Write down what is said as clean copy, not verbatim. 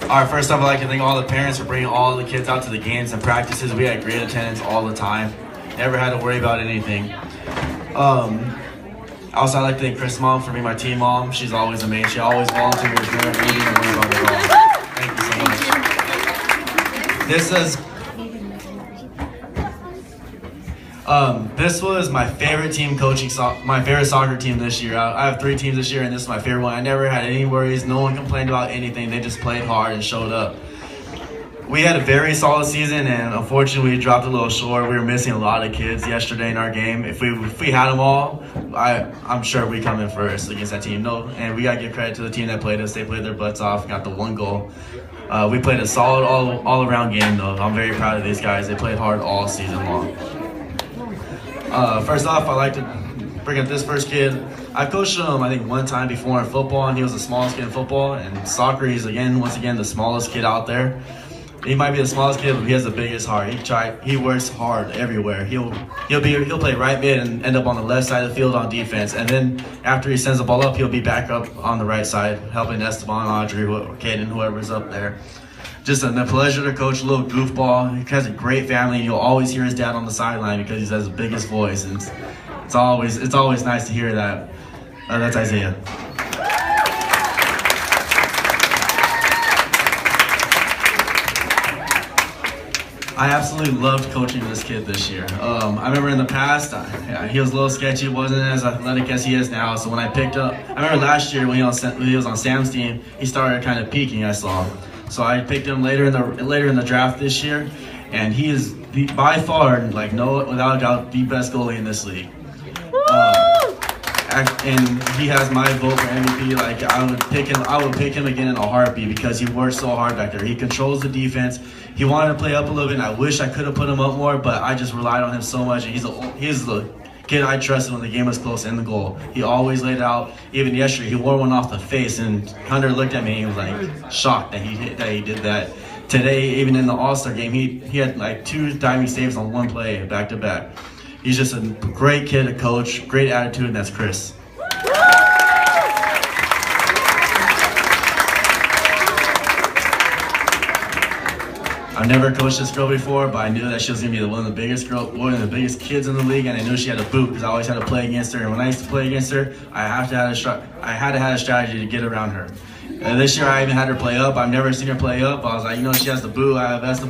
All right, first off, I'd like to thank all the parents for bringing all the kids out to the games and practices. We had great attendance all the time. Never had to worry about anything. Also, I'd like to thank Chris' mom for being my team mom. She's always amazing. She always volunteers. Never really worry about it at all. Thank you so much. This was my favorite team coaching, my favorite soccer team this year. I have 3 teams this year, and this is my favorite one. I never had any worries. No one complained about anything. They just played hard and showed up. We had a very solid season, and unfortunately, we dropped a little short. We were missing a lot of kids yesterday in our game. If we had them all, I'm sure we come in first against that team. No, and we gotta give credit to the team that played us. They played their butts off, got the 1 goal. We played a solid all-around game, though. I'm very proud of these guys. They played hard all season long. First off, I'd like to bring up this first kid. I coached him, I think, 1 time before in football, and he was the smallest kid in football. And soccer, he's once again the smallest kid out there. He might be the smallest kid, but he has the biggest heart. He works hard everywhere. He'll play right mid and end up on the left side of the field on defense. And then after he sends the ball up, he'll be back up on the right side, helping Esteban, Audrey, Caden, whoever's up there. Just a pleasure to coach, a little goofball. He has a great family, and you'll always hear his dad on the sideline because he has the biggest voice. And it's always nice to hear that. That's Isaiah. I absolutely loved coaching this kid this year. I remember in the past, he was a little sketchy, wasn't as athletic as he is now. So when I picked up, I remember last year when he was on Sam's team, he started kind of peaking, I saw. So I picked him later in the draft this year, and he is by far, without a doubt, the best goalie in this league. And he has my vote for MVP. I would pick him again in a heartbeat because he works so hard back there. He controls the defense. He wanted to play up a little bit, and I wish I could have put him up more, but I just relied on him so much. And he's the kid I trusted when the game was close in the goal. He always laid out. Even yesterday, he wore one off the face, and Hunter looked at me and he was like shocked that he did that. Today, even in the All-Star game, he had like 2 diving saves on 1 play back to back. He's just a great kid to coach, great attitude, and that's Chris. I've never coached this girl before, but I knew that she was gonna be one of the biggest kids in the league, and I knew she had a boot because I always had to play against her. And when I used to play against her, I had to have a strategy to get around her. And this year, I even had her play up. I've never seen her play up. I was like, she has the boot. I have